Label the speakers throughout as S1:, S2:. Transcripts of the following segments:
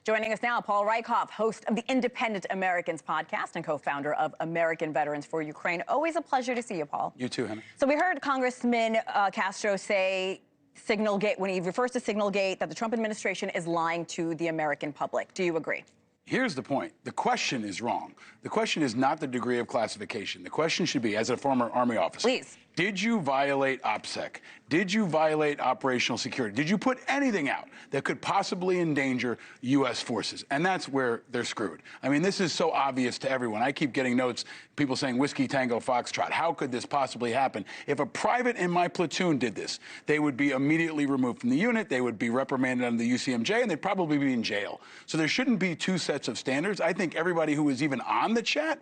S1: Joining us now, Paul Reichhoff, host of the Independent Americans podcast and co-founder of American Veterans for Ukraine. Always a pleasure to see you, Paul.
S2: You too, Hannah.
S1: So we heard Congressman Castro say Signalgate, when he refers to Signalgate, that the Trump administration is lying to the American public. Do you agree?
S2: Here's the point. The question is wrong. The question is not the degree of classification. The question should be, as a former Army officer,
S1: please,
S2: did you violate OPSEC? Did you violate operational security? Did you put anything out that could possibly endanger U.S. forces? And that's where they're screwed. I mean, this is so obvious to everyone. I keep getting notes, people saying Whiskey Tango Foxtrot. How could this possibly happen? If a private in my platoon did this, they would be immediately removed from the unit, they would be reprimanded under the UCMJ, and they'd probably be in jail. So there shouldn't be two sets of standards. I think everybody who is even on the chat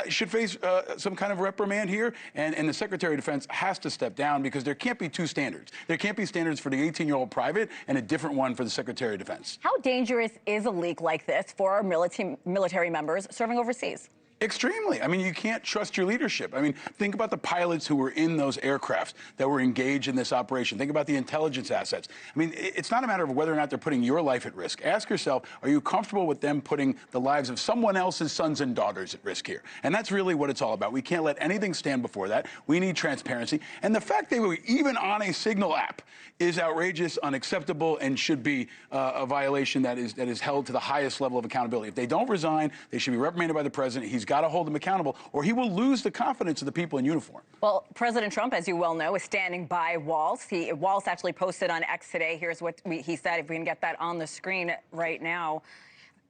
S2: should face some kind of reprimand here, and the Secretary of Defense has to step down, because there can't be two standards. There can't be standards for the 18-year-old private and a different one for the Secretary of Defense.
S1: How dangerous is a leak like this for our military members serving overseas?
S2: Extremely. I mean, you can't trust your leadership. I mean, think about the pilots who were in those aircrafts that were engaged in this operation. Think about the intelligence assets. I mean, it's not a matter of whether or not they're putting your life at risk. Ask yourself, are you comfortable with them putting the lives of someone else's sons and daughters at risk here? And that's really what it's all about. We can't let anything stand before that. We need transparency. And the fact they were even on a Signal app is outrageous, unacceptable, and should be a violation that is held to the highest level of accountability. If they don't resign, they should be reprimanded by the president. He's got to hold them accountable, or he will lose the confidence of the people in uniform.
S1: Well, President Trump, as you well know, is standing by Waltz. Waltz actually posted on X today. Here's what he said, if we can get that on the screen right now.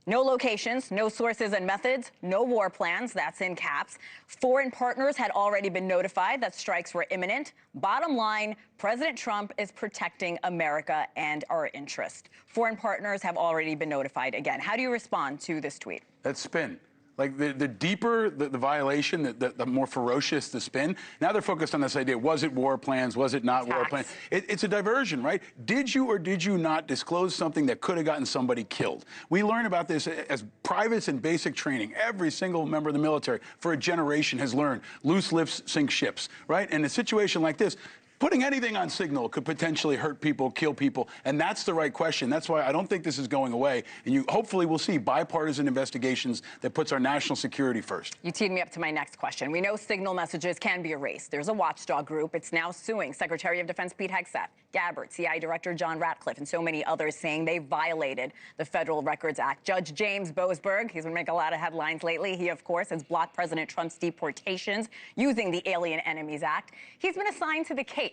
S1: No locations, no sources and methods, no war plans, that's in caps. Foreign partners had already been notified that strikes were imminent. Bottom line, President Trump is protecting America and our interest. Foreign partners have already been notified again. How do you respond to this tweet?
S2: That's spin. Like, the deeper the violation, the more ferocious the spin. Now they're focused on this idea, was it war plans, was it not war plans? It's a diversion, right? Did you or did you not disclose something that could have gotten somebody killed? We learn about this as privates in basic training. Every single member of the military for a generation has learned loose lips sink ships, right? In a situation like this, putting anything on Signal could potentially hurt people, kill people, and that's the right question. That's why I don't think this is going away, and you hopefully will see bipartisan investigations that puts our national security first.
S1: You teed me up to my next question. We know Signal messages can be erased. There's a watchdog group. It's now suing Secretary of Defense Pete Hegseth, Gabbard, CI Director John Ratcliffe, and so many others, saying they violated the Federal Records Act. Judge James Boasberg, he's been making a lot of headlines lately. He, of course, has blocked President Trump's deportations using the Alien Enemies Act. He's been assigned to the case.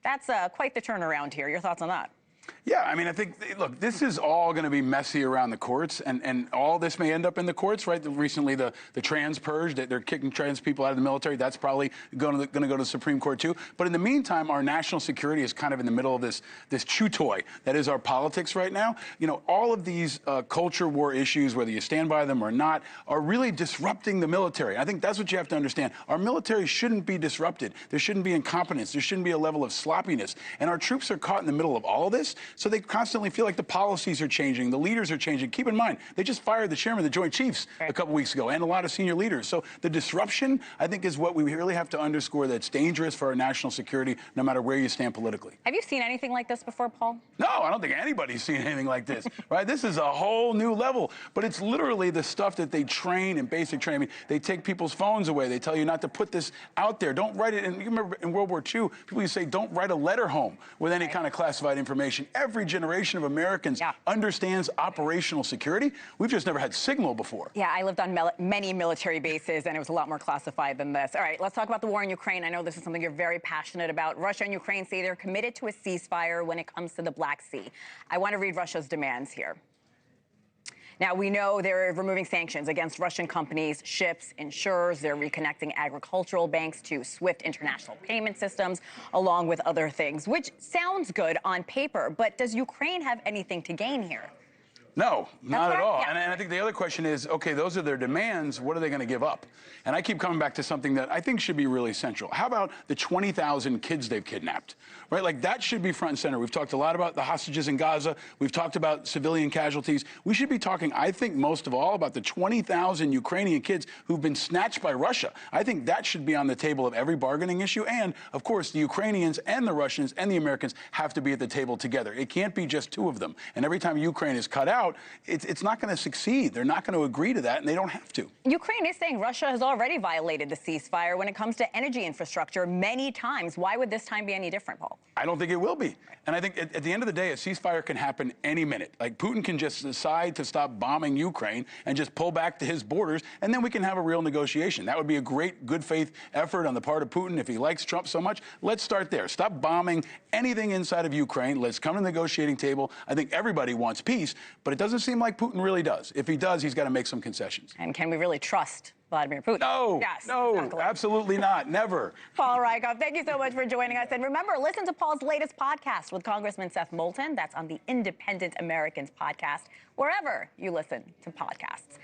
S1: That's quite the turnaround here. Your thoughts on that?
S2: Yeah, I mean, I think, look, this is all going to be messy around the courts, and all this may end up in the courts, right? Recently, the trans purge, they're kicking trans people out of the military. That's probably going to go to the Supreme Court, too. But in the meantime, our national security is kind of in the middle of this chew toy that is our politics right now. You know, all of these culture war issues, whether you stand by them or not, are really disrupting the military. I think that's what you have to understand. Our military shouldn't be disrupted. There shouldn't be incompetence. There shouldn't be a level of sloppiness. And our troops are caught in the middle of all of this. So they constantly feel like the policies are changing, the leaders are changing. Keep in mind, they just fired the chairman of the Joint Chiefs a couple weeks ago, and a lot of senior leaders. So the disruption, I think, is what we really have to underscore, that's dangerous for our national security, no matter where you stand politically.
S1: Have you seen anything like this before, Paul?
S2: No, I don't think anybody's seen anything like this, right? This is a whole new level, but it's literally the stuff that they train in basic training. I mean, they take people's phones away. They tell you not to put this out there. Don't write it. And you remember in World War II, people used to say, don't write a letter home with any kind of classified information. Every generation of Americans understands operational security. We've just never had Signal before.
S1: Yeah, I lived on many military bases, and it was a lot more classified than this. All right, let's talk about the war in Ukraine. I know this is something you're very passionate about. Russia and Ukraine say they're committed to a ceasefire when it comes to the Black Sea. I want to read Russia's demands here. Now, we know they're removing sanctions against Russian companies, ships, insurers. They're reconnecting agricultural banks to SWIFT international payment systems, along with other things, which sounds good on paper. But does Ukraine have anything to gain here?
S2: No, not at all.
S1: Yeah.
S2: And I think the other question is, okay, those are their demands. What are they going to give up? And I keep coming back to something that I think should be really central. How about the 20,000 kids they've kidnapped? Right? Like, that should be front and center. We've talked a lot about the hostages in Gaza. We've talked about civilian casualties. We should be talking, I think, most of all about the 20,000 Ukrainian kids who've been snatched by Russia. I think that should be on the table of every bargaining issue. And, of course, the Ukrainians and the Russians and the Americans have to be at the table together. It can't be just two of them. And every time Ukraine is cut out, out, it's not going to succeed. They're not going to agree to that, and they don't have to.
S1: Ukraine is saying Russia has already violated the ceasefire when it comes to energy infrastructure many times. Why would this time be any different, Paul?
S2: I don't think it will be. And I think at the end of the day, a ceasefire can happen any minute. Like, Putin can just decide to stop bombing Ukraine and just pull back to his borders, and then we can have a real negotiation. That would be a great good faith effort on the part of Putin. If he likes Trump so much, let's start there. Stop bombing anything inside of Ukraine. Let's come to the negotiating table. I think everybody wants peace, but it doesn't seem like Putin really does. If he does, he's got to make some concessions.
S1: And can we really trust Vladimir Putin?
S2: No,
S1: yes,
S2: no,
S1: exactly.
S2: Absolutely not. Never.
S1: Paul Rykov, thank you so much for joining us. And remember, listen to Paul's latest podcast with Congressman Seth Moulton. That's on the Independent Americans podcast, wherever you listen to podcasts.